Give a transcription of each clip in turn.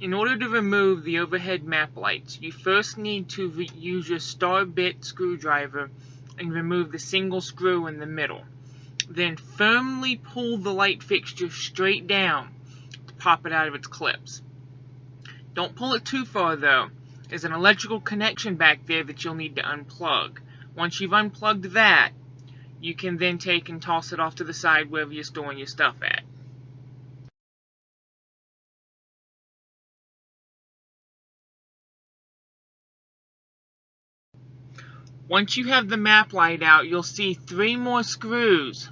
In order to remove the overhead map lights, you first need to use your star bit screwdriver and remove the single screw in the middle. Then firmly pull the light fixture straight down to pop it out of its clips. Don't pull it too far though. There's an electrical connection back there that you'll need to unplug. Once you've unplugged that, you can then take and toss it off to the side wherever you're storing your stuff at. Once you have the map light out, you'll see 3 more screws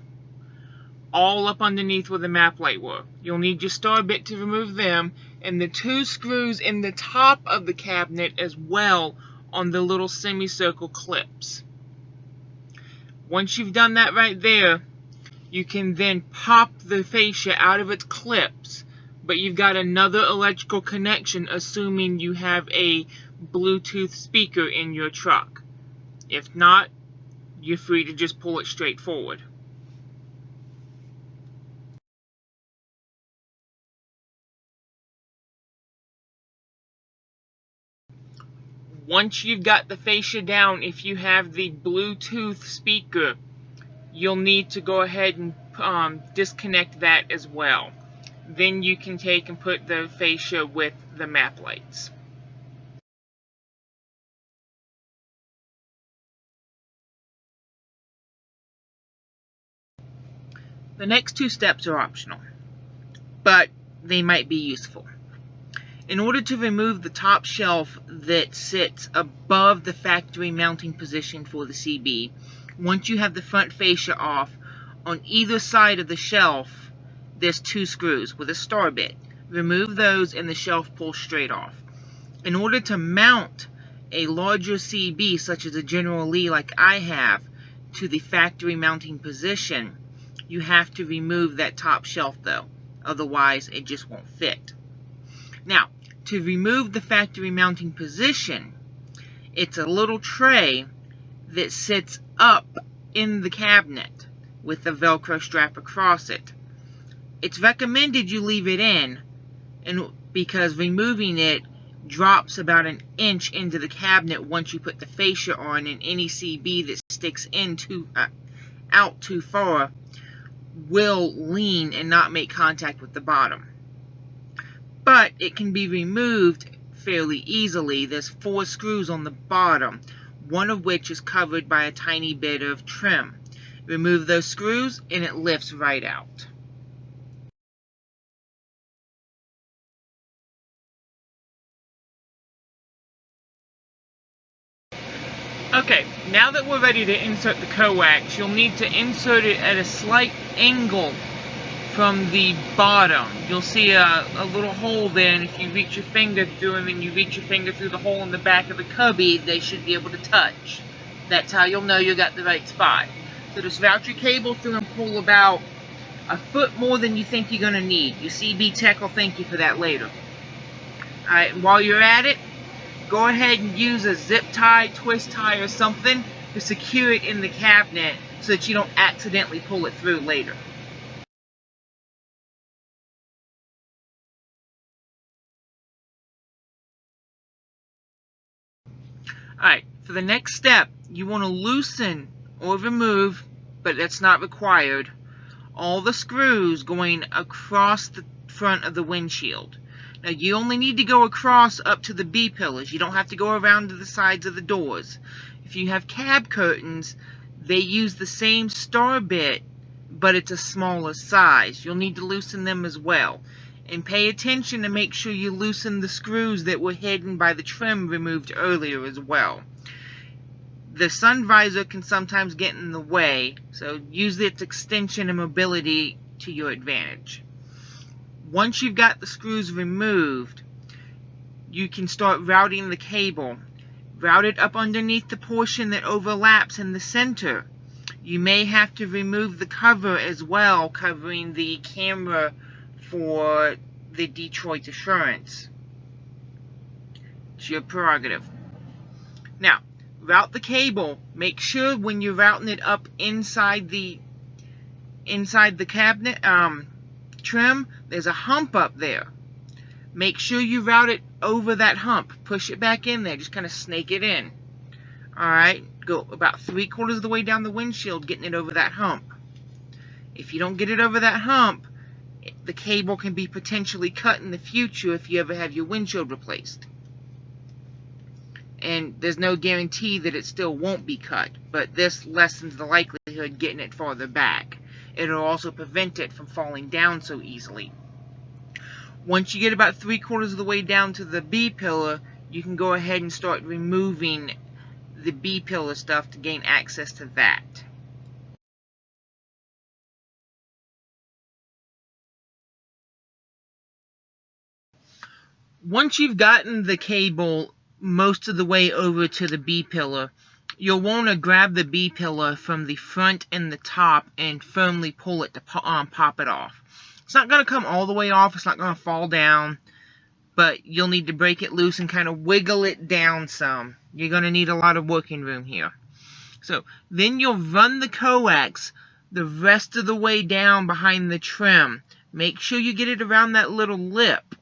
all up underneath where the map light were. You'll need your star bit to remove them, and the 2 screws in the top of the cabinet as well on the little semicircle clips. Once you've done that right there, you can then pop the fascia out of its clips, but you've got another electrical connection, assuming you have a Bluetooth speaker in your truck. If not, you're free to just pull it straight forward. Once you've got the fascia down, if you have the Bluetooth speaker, you'll need to go ahead and disconnect that as well. Then you can take and put the fascia with the map lights. The next 2 steps are optional, but they might be useful. In order to remove the top shelf that sits above the factory mounting position for the CB, once you have the front fascia off, on either side of the shelf, there's 2 screws with a star bit. Remove those and the shelf pulls straight off. In order to mount a larger CB, such as a General Lee like I have, to the factory mounting position, you have to remove that top shelf though, otherwise it just won't fit. Now, to remove the factory mounting position, it's a little tray that sits up in the cabinet with a Velcro strap across it. It's recommended you leave it in, because removing it drops about 1 inch into the cabinet once you put the fascia on, and any CB that sticks out too far will lean and not make contact with the bottom. But it can be removed fairly easily. There's 4 screws on the bottom, one of which is covered by a tiny bit of trim. Remove those screws and it lifts right out. Okay, now that we're ready to insert the coax, you'll need to insert it at a slight angle from the bottom. You'll see a little hole there, and if you reach your finger through and then you reach your finger through the hole in the back of the cubby, they should be able to touch. That's how you'll know you got the right spot. So just route your cable through and pull about 1 foot more than you think you're going to need. Your CB tech will thank you for that later. Alright, while you're at it, go ahead and use a zip tie, twist tie, or something to secure it in the cabinet so that you don't accidentally pull it through later. Alright, for the next step, you want to loosen or remove, but that's not required, all the screws going across the front of the windshield. Now, you only need to go across up to the B-pillars. You don't have to go around to the sides of the doors. If you have cab curtains, they use the same star bit, but it's a smaller size. You'll need to loosen them as well. And pay attention to make sure you loosen the screws that were hidden by the trim removed earlier as well. The sun visor can sometimes get in the way, so use its extension and mobility to your advantage. Once you've got the screws removed, you can start routing the cable. Route it up underneath the portion that overlaps in the center. You may have to remove the cover as well, covering the camera for the Detroit Assurance. It's your prerogative. Now, route the cable. Make sure when you're routing it up inside the cabinet trim, there's a hump up there. make sure you route it over that hump. Push it back in there. Just kind of snake it in. Alright, go about 3/4 of the way down the windshield, getting it over that hump. If you don't get it over that hump, the cable can be potentially cut in the future if you ever have your windshield replaced. And there's no guarantee that it still won't be cut, but this lessens the likelihood of getting it farther back. It'll also prevent it from falling down so easily. Once you get about 3/4 of the way down to the B-pillar, you can go ahead and start removing the B-pillar stuff to gain access to that. Once you've gotten the cable most of the way over to the B-pillar, you'll want to grab the B-pillar from the front and the top and firmly pull it to pop it off. It's not going to come all the way off, it's not going to fall down, but you'll need to break it loose and kind of wiggle it down some. You're going to need a lot of working room here. So then you'll run the coax the rest of the way down behind the trim. Make sure you get it around that little lip.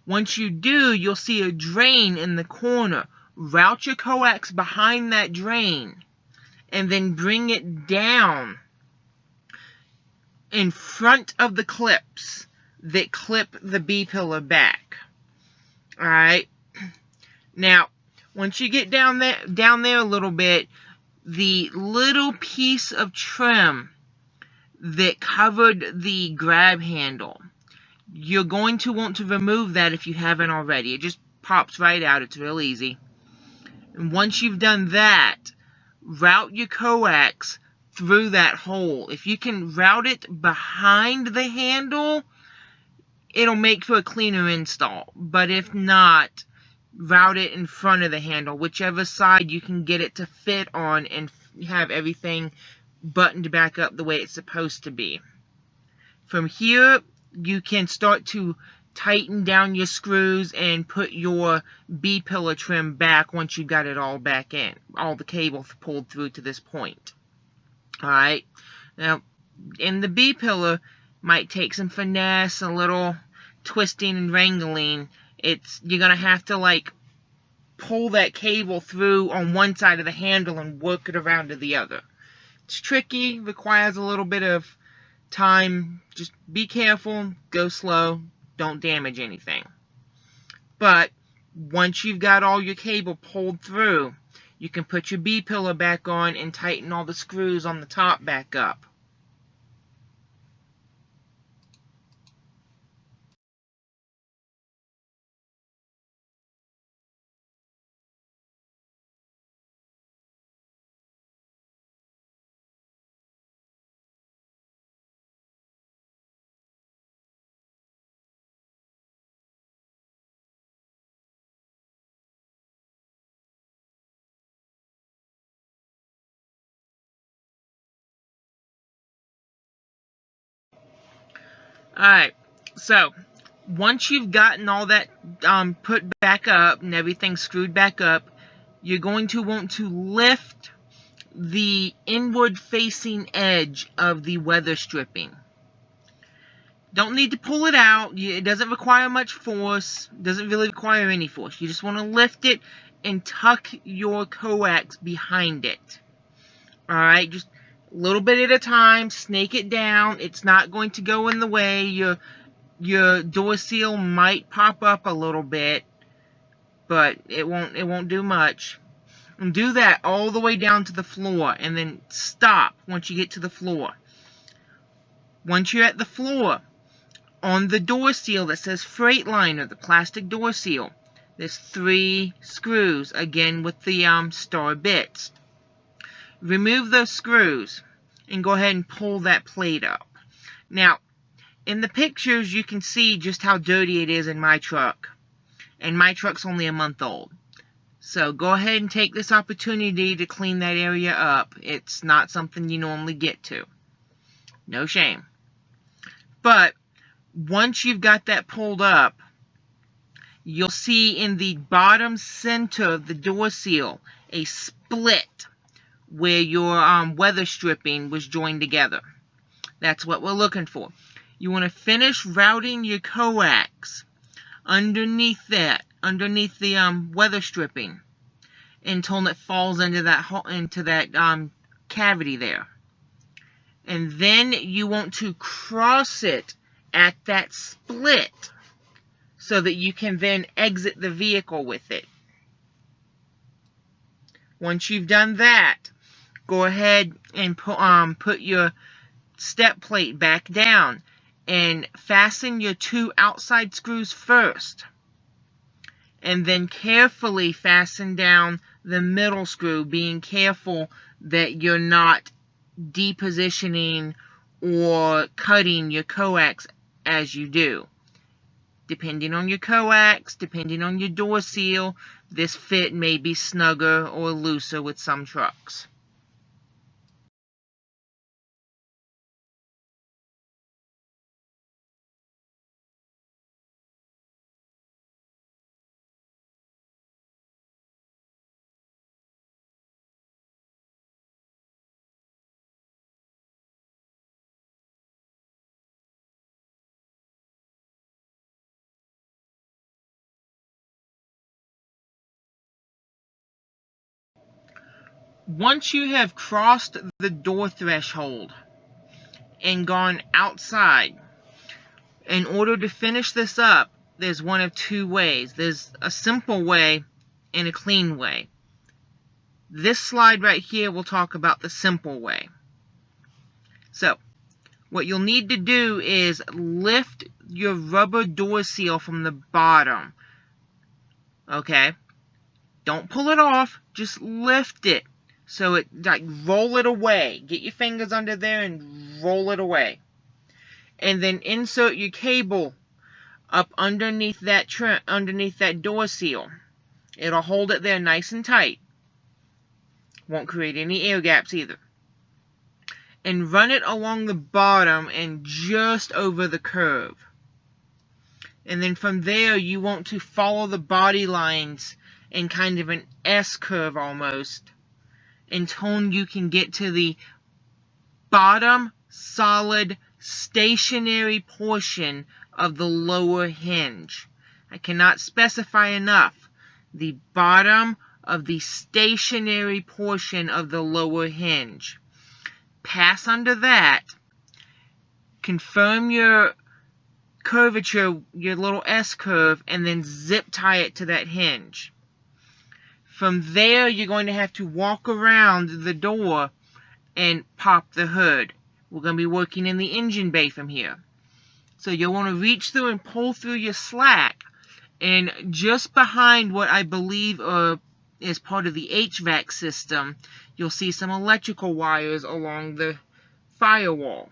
Once you do, you'll see a drain in the corner. Route your coax behind that drain and then bring it down in front of the clips that clip the B-pillar back. Alright? Now, once you get down there a little bit, the little piece of trim that covered the grab handle, you're going to want to remove that if you haven't already. It just pops right out. It's real easy. And once you've done that, route your coax through that hole. If you can route it behind the handle, it'll make for a cleaner install. But if not, route it in front of the handle, whichever side you can get it to fit on and have everything buttoned back up the way it's supposed to be. From here, you can start to tighten down your screws and put your B-pillar trim back once you got it all back in, all the cable pulled through to this point. Alright, now in the B-pillar might take some finesse, a little twisting and wrangling. You're gonna have to like pull that cable through on one side of the handle and work it around to the other. It's tricky, requires a little bit of time. Just be careful, go slow, don't damage anything. But once you've got all your cable pulled through, you can put your B-pillar back on and tighten all the screws on the top back up. Alright, so once you've gotten all that put back up and everything screwed back up, you're going to want to lift the inward facing edge of the weather stripping. Don't need to pull it out. It doesn't require much force. It doesn't really require any force. You just want to lift it and tuck your coax behind it. Alright, just a little bit at a time, snake it down. It's not going to go in the way. Your door seal might pop up a little bit, but it won't do much. And do that all the way down to the floor, and then stop once you get to the floor. Once you're at the floor, on the door seal that says Freightliner, the plastic door seal, there's 3 screws, again with the star bits. Remove those screws and go ahead and pull that plate up. Now, in the pictures you can see just how dirty it is in my truck. And my truck's only a month old. So go ahead and take this opportunity to clean that area up. It's not something you normally get to. No shame. But once you've got that pulled up, you'll see in the bottom center of the door seal a split where your weather stripping was joined together. That's what we're looking for. You want to finish routing your coax underneath the weather stripping, until it falls into that cavity there. And then you want to cross it at that split so that you can then exit the vehicle with it. Once you've done that, go ahead and put your step plate back down and fasten your 2 outside screws first, and then carefully fasten down the middle screw, being careful that you're not depositioning or cutting your coax as you do. Depending on your coax, depending on your door seal, this fit may be snugger or looser with some trucks. Once you have crossed the door threshold and gone outside, in order to finish this up, there's one of 2 ways. There's a simple way and a clean way. This slide right here will talk about the simple way. So, what you'll need to do is lift your rubber door seal from the bottom. Okay? Don't pull it off, just lift it. So it, like, roll it away. Get your fingers under there and roll it away. And then insert your cable up underneath that door seal. It'll hold it there nice and tight. Won't create any air gaps either. And run it along the bottom and just over the curve. And then from there you want to follow the body lines in kind of an S curve almost, until you can get to the bottom solid stationary portion of the lower hinge. I cannot specify enough. The bottom of the stationary portion of the lower hinge. Pass under that. Confirm your curvature, your little S curve, and then zip tie it to that hinge. From there, you're going to have to walk around the door and pop the hood. We're going to be working in the engine bay from here. So you'll want to reach through and pull through your slack. And just behind what I believe is part of the HVAC system, you'll see some electrical wires along the firewall.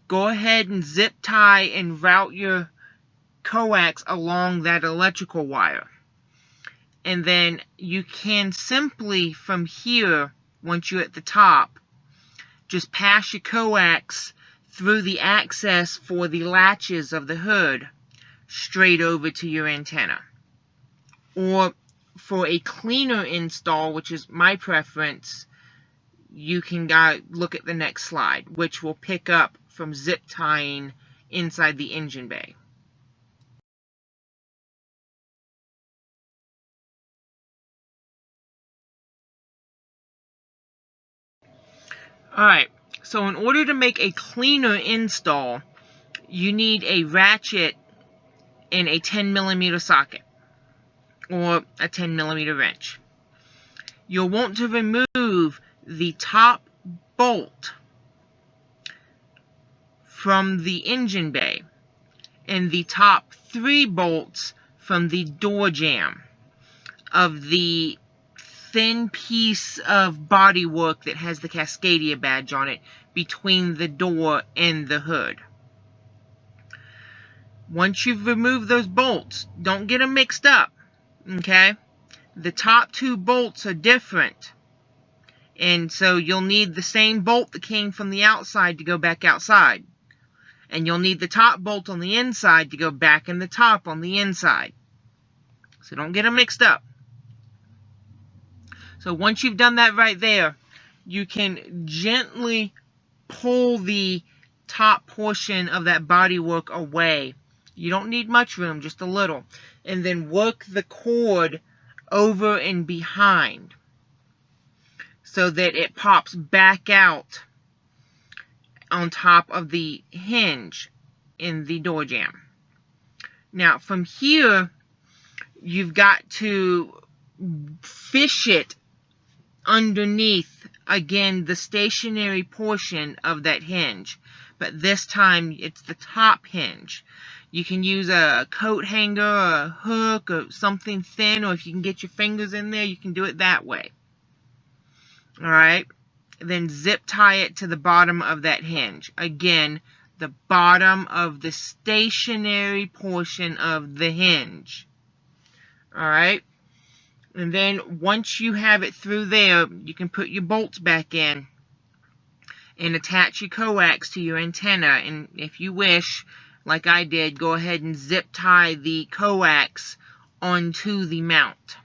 Go ahead and zip tie and route your coax along that electrical wire. And then you can simply, from here, once you're at the top, just pass your coax through the access for the latches of the hood straight over to your antenna. Or for a cleaner install, which is my preference, you can look at the next slide, which will pick up from zip tying inside the engine bay. Alright, so in order to make a cleaner install, you need a ratchet and a 10mm socket, or a 10mm wrench. You'll want to remove the top bolt from the engine bay, and the top 3 bolts from the door jamb of the thin piece of bodywork that has the Cascadia badge on it between the door and the hood. Once you've removed those bolts, don't get them mixed up, okay? The top 2 bolts are different, and so you'll need the same bolt that came from the outside to go back outside. And you'll need the top bolt on the inside to go back in the top on the inside. So don't get them mixed up. So once you've done that right there, you can gently pull the top portion of that bodywork away You don't need much room, just a little. And then work the cord over and behind so that it pops back out on top of the hinge in the door jamb. Now from here, you've got to fish it underneath, again, the stationary portion of that hinge. But this time, it's the top hinge. You can use a coat hanger or a hook or something thin, or if you can get your fingers in there, you can do it that way. Alright? Then zip tie it to the bottom of that hinge. Again, the bottom of the stationary portion of the hinge. Alright? And then once you have it through there, you can put your bolts back in and attach your coax to your antenna. And if you wish, like I did, go ahead and zip tie the coax onto the mount.